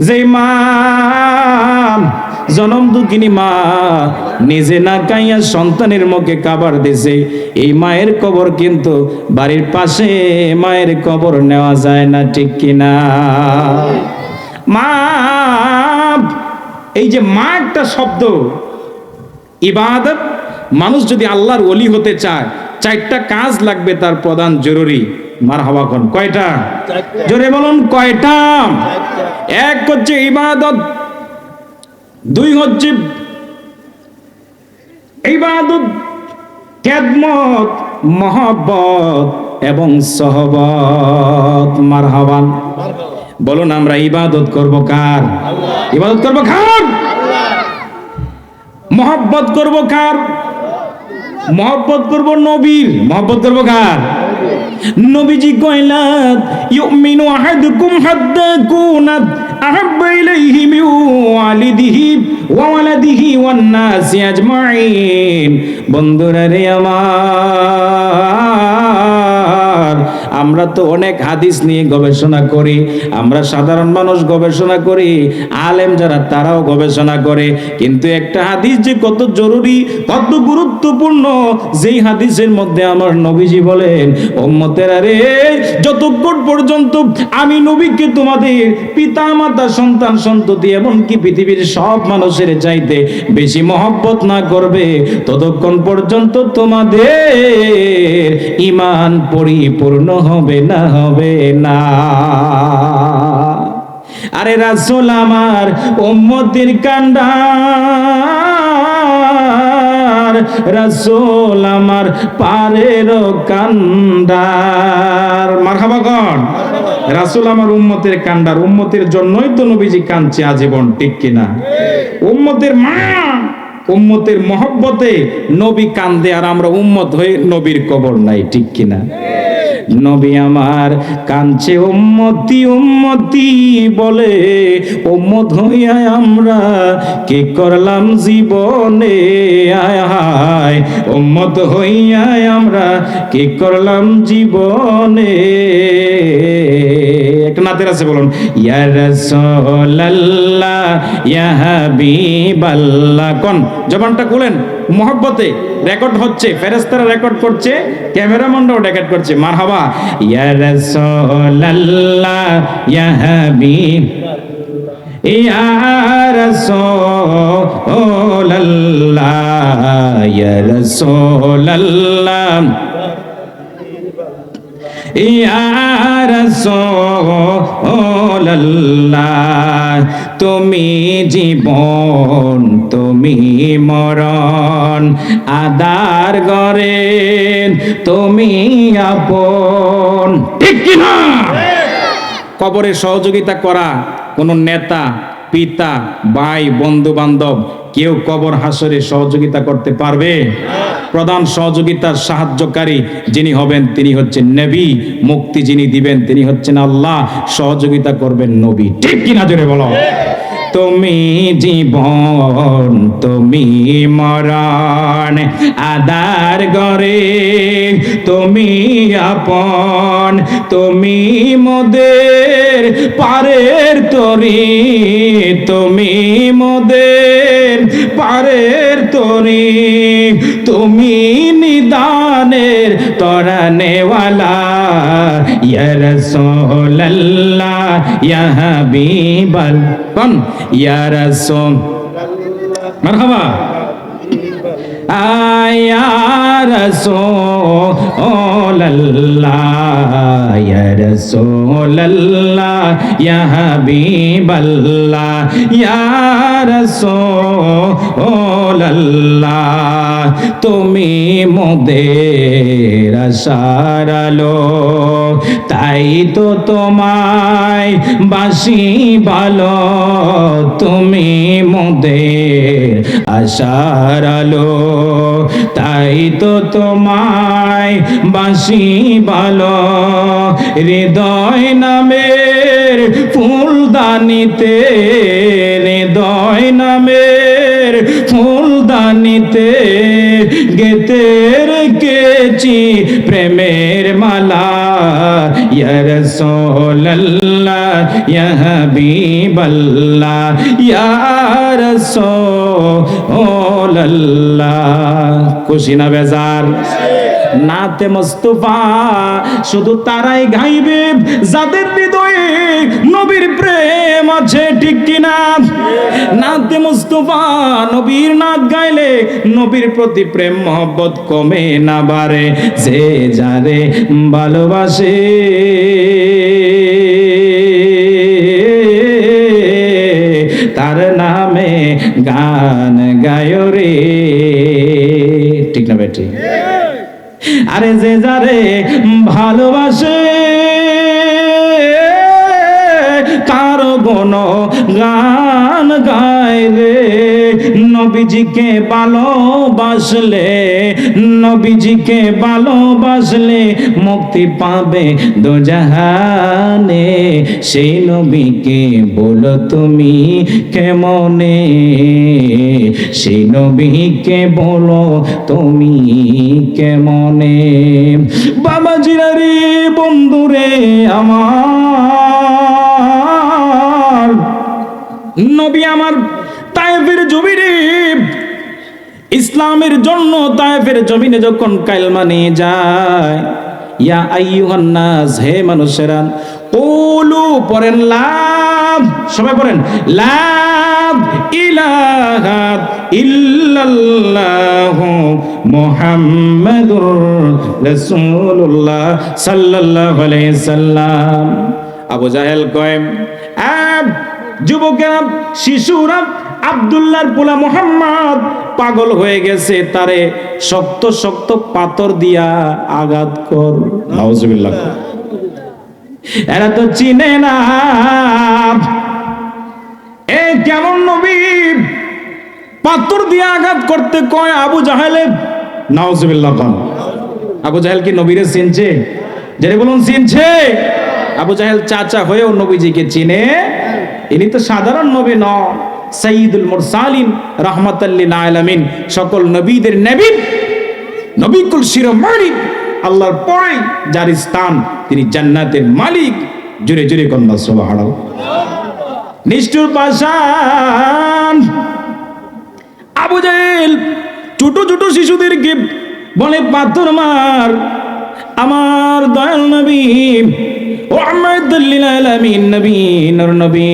যে মা জনম দুঃখিনী মা নিজে না খাইয়া সন্তানের মুখে খাবার দিছে, এই মায়ের কবর কিন্তু বাড়ির পাশে মায়ের কবর নেওয়া যায় না, ঠিক কিনা? মা, এই যে মা একটা শব্দ, ইবাদত। মানুষ যদি আল্লাহর ওলি হতে চায়, চারটা কাজ লাগবে তার প্রধান জরুরি। মারহাবা কোন কয়টা? জোরে বলুন কয়টা? এক হচ্ছে ইবাদত, দুই হচ্ছে ইবাদত, খেদমত, মহব্বত এবং সহবত। মারহাবা বলুন, আমরা ইবাদত করব কার? ইবাদত করব কার? মহব্বত করব কার? মহব্বত করব নবীর। মহব্বত করব কার? নবীজি কইলাত ইউমিনু আহাদুকুম হাত্তা কুনা আহাব্বা ইলাইহি মিন ওয়ালিদিহি ওয়া ওয়ালাদিহি ওয়ান নাসি আজমাইন। বন্ধুরা রে আমার, আমরা তো অনেক হাদিস নিয়ে গবেষণা করি, আমরা সাধারণ মানুষ গবেষণা করি, আলেম যারা তারাও গবেষণা করে, কিন্তু একটা হাদিস যে কত জরুরি, কত গুরুত্বপূর্ণ, যেই হাদিসের মধ্যে আমার নবীজি বলেন, উম্মতেরা রে, যতক্ষণ পর্যন্ত আমি নবীকে তোমাদের পিতা মাতা সন্তান সন্ততি এমনকি পৃথিবীর সব মানুষের চাইতে বেশি মহব্বত না করবে, ততক্ষণ পর্যন্ত তোমাদের ঈমান পরিপূর্ণ হবে না, হবে না। আরে রাসূল আমার উম্মতের কান্ডার, রাসূল আমার পারের কান্ডার। মারহাবা কোন? রাসূল আমার উম্মতের কান্ডার, উম্মতের জন্যই তো নবীজি কাঁদছে আজীবন, ঠিক কিনা? উম্মতের মা, উম্মতের মহব্বতে নবী কান্দে, আর আমরা উম্মত হয়ে নবীর কবর নাই, ঠিক কিনা? নবী আমার কাঁদছে উম্মতি উম্মতি বলে, উম্মত হইয়া আমরা কি করলাম জীবনে, আয় হায় উম্মত হইয়া আমরা কি করলাম জীবনে। একটা নাতের আছে, বলুন ইয়া রাসূলুল্লাহ ইয়া হাবিবাল্লাহ। কোন জবানটা খুলেন, মহব্বতে রেকর্ড হচ্ছে, ফেরেশতারা রেকর্ড করছে, ক্যামেরাম্যানরাও রেকর্ড করছে। মারহাবা ইয়া রাসূলুল্লাহ ইয়া হাবিব ইয়া রাসূলুল্লাহ ইয়া রাসূলুল্লাহ ইয়া রাসূলুল্লাহ। তুমি জীবন তুমি মরণ, আদার ঘরে তুমি আপন, ঠিক কি না? কবরে সহযোগিতা করা কোন নেতা, পিতা, ভাই, বন্ধু বান্ধব কেউ কবর হাসরে সহযোগিতা করতে পারবে? প্রধান সহযোগিতার সাহায্যকারী যিনি হবেন তিনি হচ্ছেন নবী, মুক্তি যিনি দিবেন তিনি হচ্ছেন আল্লাহ, সহযোগিতা করবেন নবী, ঠিক কিনা জোরে বলো। তুমি জীবন তুমি মরণ, আদার ঘরে তুমি আপন, তুমি মোদের পারের তরি, তুমি মোদের পারের তরি, তুমি নিদানের তরানেওয়ালা, ইয়া রাসূলুল্লাহ ইয়া হাবিবাল্লাহ। কোন? ইয়া রাসূল, মারহাবা ইয়া রাসূলুল্লাহ ইয়া রাসূলুল্লাহ ইয়া হাবিবাল্লাহ ইয়া রাসূলুল্লাহ। তুমি মোদের আশার আলো, তাই তো তোমায় বাসি ভালো, তুমি মোদের আশার আলো, তাই তো তোমায় বাসি ভালো। হৃদয় নামের ফুলদানিতে, হৃদয় নামের ফুলদানিতে গেতে রেখেছি প্রেমের মালা, ইয়া রাসূলুল্লাহ ইয়া হাবিবাল্লাহ ইয়া রাসূলুল্লাহ। খুশি না বেজার? নাতে মুস্তাফা শুধু তারাই গাইবে যাদের হৃদয়ে নবীর প্রেম আছে, ঠিক কিনা? নাতে মুস্তাফা নবীর নাত গাইলে নবীর প্রতি প্রেম মহব্বত কমে না বাড়ে। যে যারে ভালোবাসে তার নামে গান গায় রে, ঠিক না বেটি? আরে যে যারে ভালোবাসে তার গুণ গান গায় রে। নবীজিকে ভালোবাসলে, নবীজিকে ভালোবাসলে মুক্তি পাবে দোজাহানে। সেই নবীকে বলো তুমি কেমনে, সেই নবীকে বলো তুমি কেমনে। বাবাজিরা রে, বন্ধুরে আমার, নবী আমার তায়েফের জমিনে ইসলামের জন্য তায়েফের জমিনে যখন কালেমা নিয়ে যায়, ইয়া আইয়ুহান নাস, হে মানুষেরা, কুলু পড়েন লাভ, সবাই পড়েন লা ইলাহা ইল্লাল্লাহু মুহাম্মাদুর রাসূলুল্লাহ সাল্লাল্লাহু আলাইহি সাল্লাম। আবু জাহেল কয়, যুবকেরা, শিশুরা, আব্দুল্লাহর পোলা মুহাম্মদ পাগল হয়ে গেছে, তারে শক্ত শক্ত পাথর দিয়া আঘাত কর। নাউজুবিল্লাহ। এরা তো চিনে না এ কেমন নবী, পাথর দিয়ে আঘাত করতে কয় আবু জাহেলে। নাউজুবিল্লাহ। আবু জাহেল কি নবীরে চিনছে? যারা বলুন চিনছে। আবু জাহেল চাচা হয়েও নবীজিকে চিনে। ইনি তো সাধারণ নবী নন, সাইয়্যিদুল মুরসালিন রাহমাতাল লিল আলামিন, সকল নবীদের নবী, নবীকুল শিরোমণি, আল্লাহর পরে যার স্থান, তিনি জান্নাতের মালিক। জোরে জোরে কন্যা সুবহানাল্লাহ। নিষ্ঠুর পাষাণ আবু জাহেল ছোট ছোট শিশুদেরকে বলে পাথর মার। আমার দয়াল নবী রাহমাতুল লিল আলামিন নবী, নূর নবী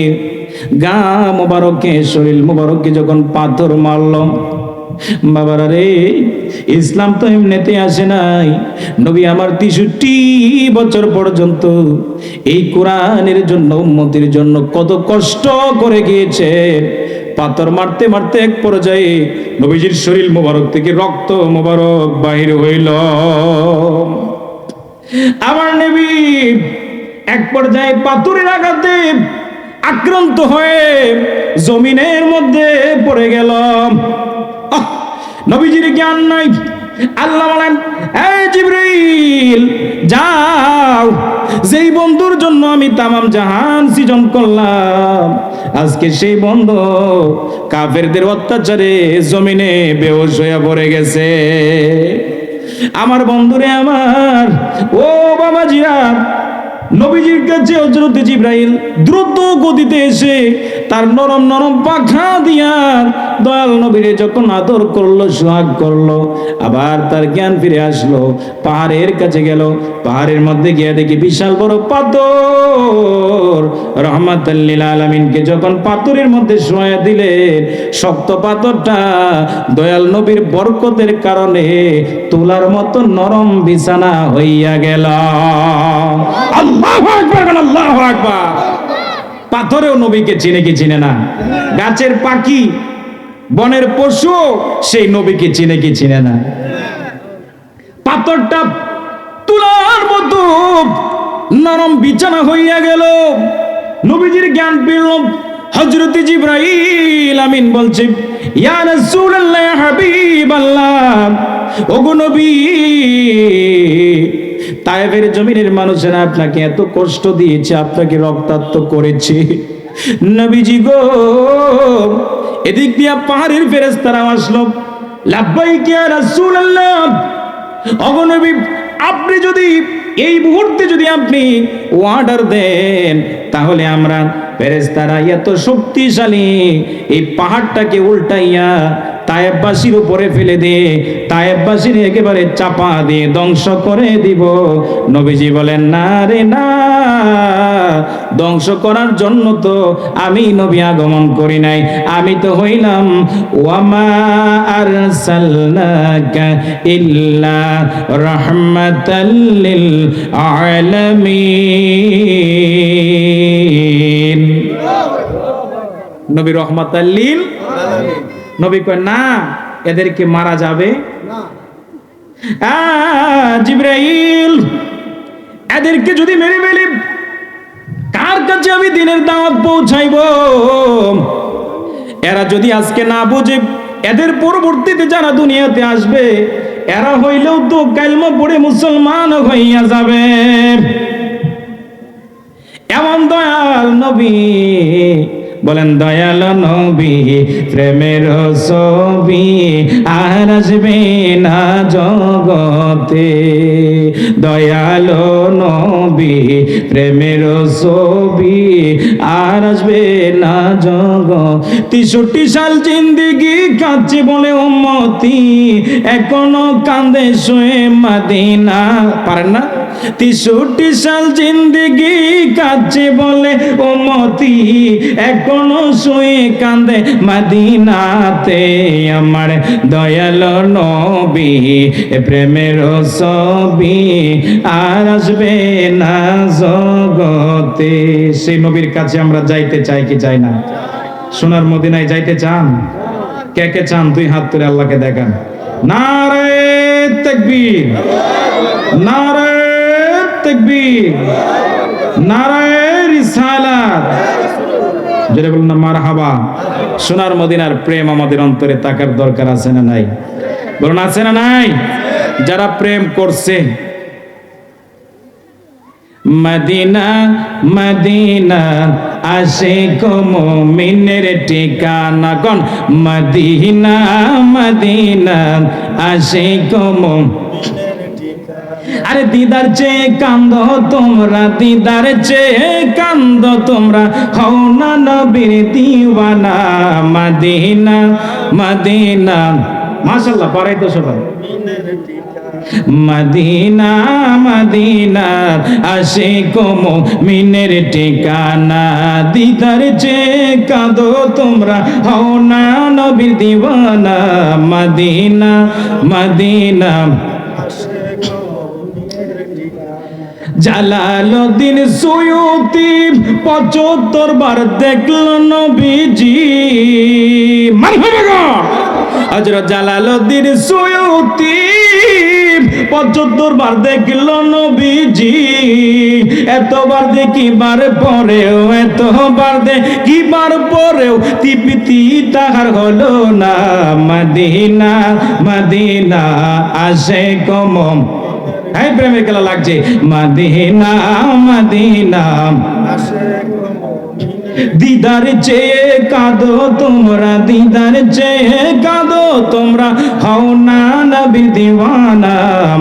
গা মোবারকে, শরীর মোবারকে যখন পাথর মারল, বাবারা রে, ইসলাম তো এমনিতে আসে নাই। নবী আমার 63 বছর পর্যন্ত এই কোরআনের জন্য, উম্মতের জন্য কত কষ্ট করে গিয়েছে। পাথর মারতে মারতে এক পর্যায়ে নবীজির শরীর মোবারক থেকে রক্ত মোবারক বাহির হইল। আমার নবী এক পর্যায়ে পাথরের আঘাতে আক্রান্ত হয়ে জমিনের মধ্যে পড়ে গেল। নবীজির জ্ঞান নাই। আল্লাহ বলেন, এই জিবরিল যাও, যেই বন্ধুর জন্য আমি তামাম জাহান সৃজন করলাম, আজকে সেই বন্ধু কাফেরদের অত্যাচারে জমিনে বেহুশ হয়ে পড়ে গেছে। আমার বন্ধুরে আমার, ও বাবাজিরা, নবীজির কাছে হযরত জিবরাইল দ্রুত গতিতে এসে তার নরম নরম পাখা দিয়া দয়াল নবীরে যখন আদর করলো, সোহাগ করলো, আবার তার জ্ঞান ফিরে আসলো। পাহাড়ের কাছে গেল, পাহাড়ের মধ্যে গিয়ে দেখি বিশাল বড় পাথর। রাহমাতাল লিল আলামিনকে যখন পাথরের মধ্যে শোয়া দিলেন, শক্ত পাথরটা দয়াল নবীর বরকতের কারণে তুলার মতো নরম বিছানা হইয়া গেল। আল্লাহু আকবার, আল্লাহু আকবার। পাথরেও নবীকে চিনে কি চিনে না? গাছের পাখি, বনের পশু সেই নবীকে চিনে কি চিনে না? পাথরটা তুলার মতো নরম বিছানা হইয়া গেল। নবীজির জ্ঞান পেল। হযরত জিবরাইল আমিন বলছে, ইয়া রাসূলুল্লাহ, ইয়া হাবিবাল্লাহ, ওগো নবী, তায়েফের জমিনের মানুষেরা আপনাকে এত কষ্ট দিয়েছে, আপনাকে রক্তাক্ত করেছে। নবীজি গো, এদিক দিয়া পাহাড়ের ফেরেশতারা আসলো, লাব্বাইক ইয়া রাসূলুল্লাহ, ওগো নবী, আপনি যদি এই মুহূর্তে যদি আপনি অর্ডার দেন, তাহলে আমরা ফেরেশতারা এত শক্তিশালী এই পাহাড়টাকে উল্টাইয়া তায়েববাসীর উপরে ফেলে দিয়ে তায়েববাসীর একেবারে চাপা দিয়ে ধ্বংস করে দিব। নবীজি বলেন, না রে না, ধ্বংস করার জন্য তো আমি নবী আগমন করি নাই, আমি তো হইলাম ওয়ামা আরসালনাকা ইল্লা রাহমাতাল লিল আলামিন। নবী রহমাতাল লিল আলামিন। নবী কয় না, এদেরকে মারা যাবে না। জিবরাইল, এদেরকে যদি মেরে ফেলি, কার কাছে আমি দিনের দাওয়াত পৌঁছাইব? এরা যদি আজকে না বুঝে, এদের পরবর্তীতে যারা দুনিয়াতে আসবে, এরা হইলেও তো কালমা পড়ে মুসলমান হইয়া যাবে। এমন দয়াল নবী, বলেন দয়াল নবী প্রেমের ছবি আর আসবে না জগতে। দয়াল নবী প্রেমের ছবি আর আসবে না জগৎ। 63 সাল জিন্দেগি কাঁদছে বলে উম্মতি, এখনো কান্দে শুয়ে মদিনা। পারেন না? 63 সাল জিন্দেগি কাঁদছে বলে উম্মতি, এখনো শুয়ে কান্দে মদিনাতে। আমার দয়াল নবী প্রেমের ছবি আর আসবে না জগতে। সেই নবীর কাছে আমরা যাইতে চাই কি চাই না? সোনার মদিনায় যাইতে চান? কে কে চান? দুই হাত তুলে আল্লাহকে দেখান। নারে তাকবীর, নারে তাকবীর, নারে রিসালাত। জোরে বলুন না মারহাবা। সোনার মদিনার প্রেম আমাদের অন্তরে থাকার দরকার আছে না নাই? বলুন আছে না নাই? যারা প্রেম করছে, মদিনা মদিনা আশিক মুমিনের ঠিকানা, কোন মদিনা মদিনা আশিক মুমিনের ঠিকানা। আরে দিদার চেয়ে কান্দো তোমরা, দিদার চেয়ে কান্দো তোমরা, হও না নবীর দিওয়ানা। মদিনা মদিনা, মাশাআল্লাহ পারাই তো সবাই। মদিনা মদিনা আশিক মুমিনের ঠিকানা, দিদার চেয়ে কাঁদো তোমরা, হও না নবীর দিওয়ানা। মদিনা মদিনা জালালউদ্দিন সুয়ুতি 75 বার দেখল নবীজি। মারহাবা। হযরত জালালউদ্দিন সুয়ুতি 75 বার দেখল নবীজি। এতবার দেখিবার পরেও, এতবার দেখিবার পরেও তৃপ্তি তাহার হলো না। মদিনা মদিনা আশিক এই প্রেমের খেলা লাগছে। মদিনা মদিনা দিদার চেয়ে কাঁদো তোমরা, দিদার চেয়ে কাঁদো তোমরা, হও না নবী দিওয়ানা।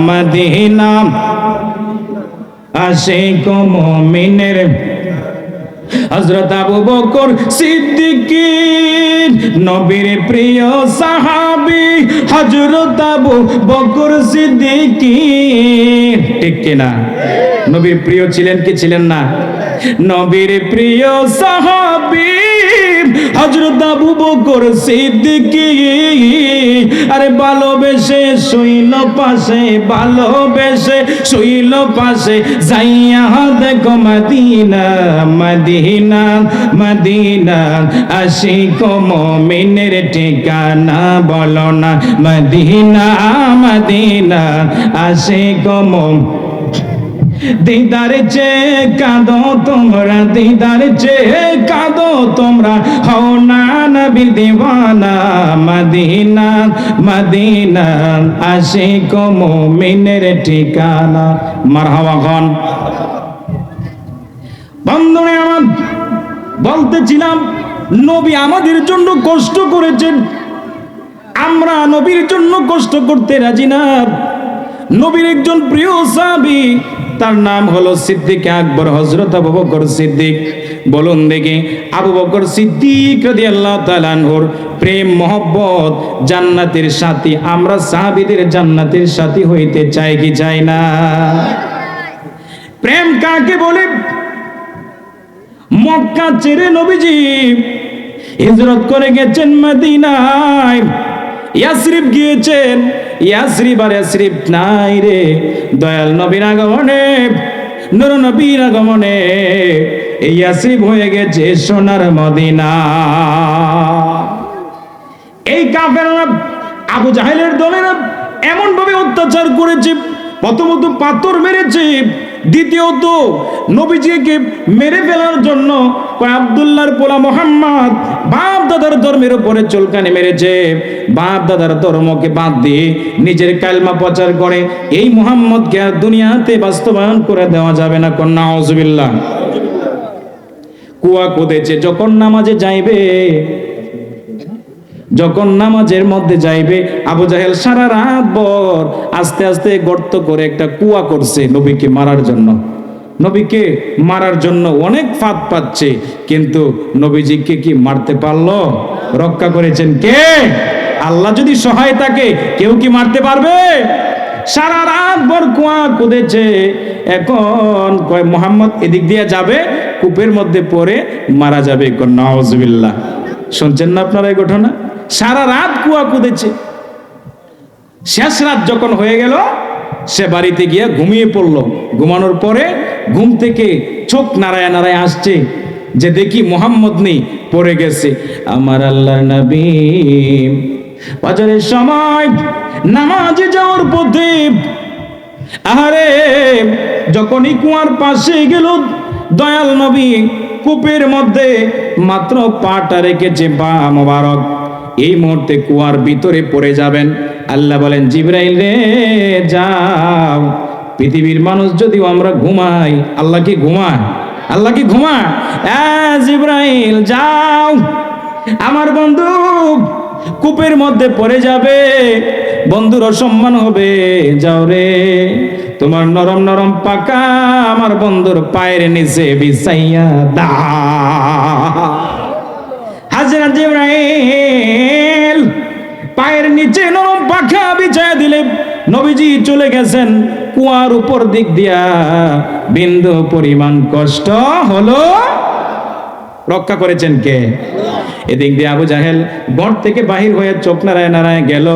মদিনা আশিক মুমিনের। হযরত আবু বকর সিদ্দিক নবীর প্রিয় সাহাবী, হযরত আবু বকর সিদ্দিক, ঠিক কিনা? নবীর প্রিয় ছিলেন কি ছিলেন না? নবীর প্রিয় সাহাবী হযরত আবু বকর সিদ্দিক। আরে ভালোবেসে শুইল পাশে, ভালোবেসে শুইল পাশে, যাইয়া দেখো মদিনা মদিনা মদিনা আশিক মুমিনের ঠিকানা। বলো না মদিনা মদিনা আশিক মুমিন। দিদার চেয়ে কাঁদো তোমরা, দিদার চেয়ে কাঁদো তোমরা, হও না নবী দিওয়ানা। মদিনা মদিনা আশিক মুমিনের ঠিকানা। মারহাবা খান। বন্ধুরা আমার, বলতেছিলাম নবী আমাদের জন্য কষ্ট করেছেন, আমরা নবীর জন্য কষ্ট করতে রাজি না। নবীর একজন প্রিয় সাহাবী তার নাম হলো সিদ্দিক আকবর, হযরত আবু বকর সিদ্দিক। বলুন দেখি, আবু বকর সিদ্দিক রাদিয়াল্লাহু তাআলা আনহুর প্রেম মহব্বত জান্নাতের সাথী, আমরা সাহাবীদের জান্নাতের সাথী হইতে চাই কি চাই না? প্রেম কাকে বলে? মক্কা ছেড়ে নবীজি হিজরত করে গেছেন মদিনায়, ইয়াসরিব গিয়েছেন। ইয়াসরিব আর ইয়াসরিব নাই রে, দয়াল নবীর আগমনে, নূর নবীর আগমনে এই ইয়াসরিব হয়ে গেছে সোনার মদিনা। এই কাফেররা, আবু জাহেলের দলেরা এমন ভাবে অত্যাচার করেছে, প্রথমত পাথর মেরেছে, দ্বিতীয়ত নবীজিকে মেরে ফেলার জন্য আব্দুল্লাহর পোলা মোহাম্মদ বাপ দাদার ধর্মের উপরে চুলকানি মেরেছে। বাপ দাদার ধর্মকে বাদ দিয়ে নিজের কালমা প্রচার করে এই মুহাম্মদকে আর দুনিয়াতে বাস্তবায়ন করে দেওয়া যাবে না। কন্যা নাউজুবিল্লাহ। কুয়া কুদেছে, যখন নামাজে যাইবে, যখন নামাজের মধ্যে যাইবে, আবু জাহেল সারা রাত ভর আস্তে আস্তে গর্ত করে একটা কুয়া করছে নবীকে মারার জন্য। নবীকে মারার জন্য অনেক ফাঁদ পাচ্ছে, কিন্তু নবীজিকে কি মারতে পারলো? রক্ষা করেছেন কে? আল্লাহ যদি সহায় থাকে কেউ কি মারতে পারবে? সারা রাত ভর কুয়া কুদেছে। এখন কয় মুহাম্মদ এদিক দিয়ে যাবে, কূপের মধ্যে পড়ে মারা যাবে। নাউজুবিল্লাহ। শুনছেন না আপনারা এই ঘটনা? সারা রাত কুয়া কুদেছে। শেষ রাত যখন হয়ে গেল, সে বাড়িতে গিয়ে ঘুমিয়ে পড়ল। ঘুমানোর পরে ঘুম থেকে চোখ নাড়ায় নাড়ায় আসছে, যে দেখি মুহাম্মদ নেই, পড়ে গেছে। আমার আল্লাহর নবী ফজরের সময় নামাজে যাওয়ার পথে, আরে যখনই কুয়ার পাশে গেল, দয়াল নবী কূপের মধ্যে মাত্র পাটা রেখেছে, পা মোবারক, এই মুহূর্তে কুয়ার ভিতরে পড়ে যাবেন। আল্লাহ বলেন, জিবরাইল রে যাও। পৃথিবীর মানুষ যদিও আমরা ঘুমাই, আল্লাহ কি ঘুমায়? আল্লাহ কি ঘুমায়? জিবরাইল যাও, আমার বন্ধু কূপের মধ্যে পড়ে যাবে, বন্ধুর অসম্মান হবে, যাও রে, তোমার নরম নরম পাকা আমার বন্ধুর পায়ের নিচে বিছাইয়া দাও। হাজরত জিবরাইল পায়ের নিচে নরম পাখা বিছায়া দিলে নবীজি চলে গেছেন। কুয়ার উপর দিক দিয়া বিন্দু পরিমাণ কষ্ট হলো। রক্ষা করেছেন কে? এদিক দিয়ে আবু জাহেল গড় থেকে বাহির হয়ে চোখ নাড়ায় নাড়ায় গেল।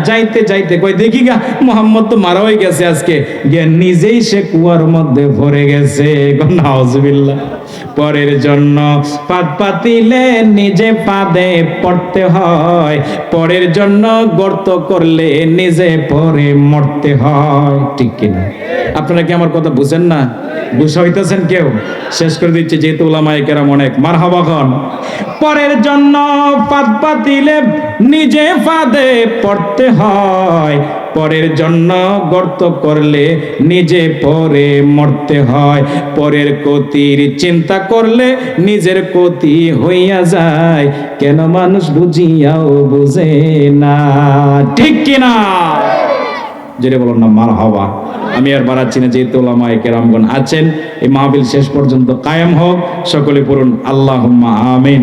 যাইতে যাইতে কই দেখি গা, মুহাম্মদ তো মারা হয়ে গেছে আজকে। গিয়ে নিজেই সে কুয়ার মধ্যে ভরে গেছে। নাউজুবিল্লাহ। পরের জন্য পাত পাতিলে নিজে পাদে পড়তে হয়, পরের জন্য গর্ত করলে নিজে পরে মরতে হয়। ঠিক কিনা? আপনারা কি আমার কথা বুঝেন না? গুসা হইতেছেন কেউ? শেষ করে দিচ্ছে, যেহেতু উলামায়ে কেরাম অনেক। মারহাবা খান। পরের জন্য পাত পাতিলে নিজে ফাঁদে পড়তে হয়, পরের জন্য গর্ত করলে নিজে পরে মরতে হয়, পরের ক্ষতির চিন্তা করলে নিজের ক্ষতি হইয়া যায়, কেন মানুষ বুঝিয়াও বুঝে না। ঠিক কিনা? যেটা বলুন না মারহাবা। আমি আর বাড়াচ্ছি না, যেহেতু উলামায়ে কেরামগণ আছেন। এই মাহফিল শেষ পর্যন্ত কায়েম হোক। সকলে পড়ুন আল্লাহুম্মা আমিন।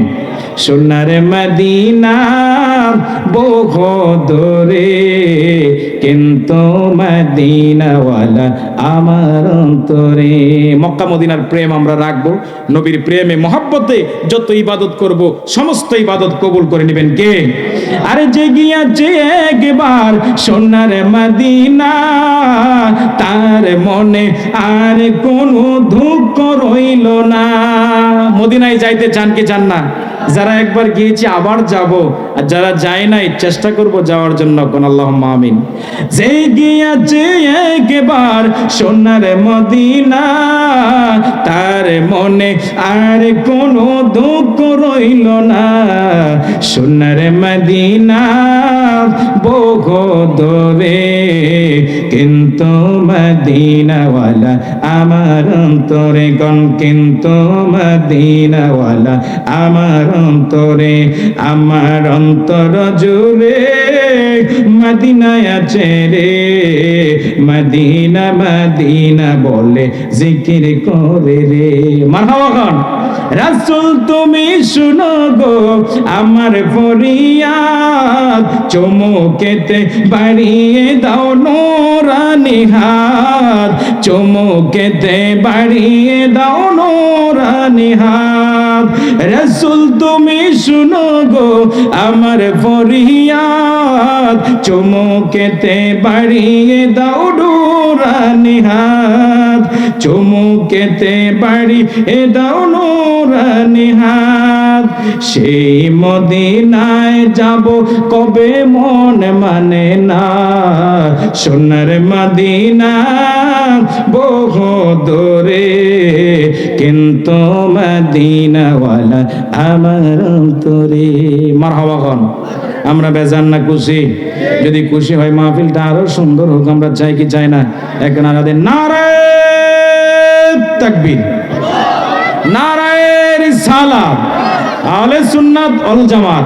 সোনার মদিনা বহু দূরে, কিন্তু মদিনাওয়ালা আমার অন্তরে। মক্কা মদিনার প্রেম আমরা রাখবো। নবীর প্রেমে মহব্বতে যত ইবাদত করব, সমস্ত ইবাদত কবুল করে নেবেন কে? আরে যে গিয়াছে একবার সোনার মদিনা, তার মনে আর কোনো দুঃখ রইল না। মদিনায় যাইতে চান কি চান না? যারা একবার গিয়েছি আবার যাব, আর যারা যায় নাই চেষ্টা করব যাওয়ার জন্য। কোন আল্লাহুম্মা আমিন। যে গিয়াছে একবার সোনার মদিনা, তার মনে আর কোনো দুঃখ রইল না। সোনার মদিনা বহু দূরে, কিন্তু মদিনাওয়ালা আমার অন্তরে কোন কিন্তু মদিনাওয়ালা আমার অন্তরে আমার অন্তর জুড়ে মদিনায় আছে রে মদিনা মদিনা বলে জিকির করে রে মারহাবা খান রাসূল তুমি শুনো গো আমার ফরিয়াদ চুমুকেতে বাড়িয়ে দাও নূরানি হাত চুমুকেতে বাড়িয়ে দাও নূরানি হাত রাসূল তুমি শুনো গো আমার ফরিয়াদ চুমুকেতে বাড়িয়ে দাও নূরানি হাত চুমুকেতে বাড়িয়ে দাও নূরানি হাত সেই মদিনায় যাব কবে মন মানে না সোনার মদিনা বহু দূরে কিন্তু মদিনাওয়ালা আমার অন্তরে মারহাবা খান আমরা বেজান না খুশি যদি খুশি হয় মাহফিলটা আরো সুন্দর হোক আমরা চাই কি চাই না এক নারা দেন নারে তাকবীর নারায়ে রিসালাত আহলে সুন্নাত ওয়াল জামাত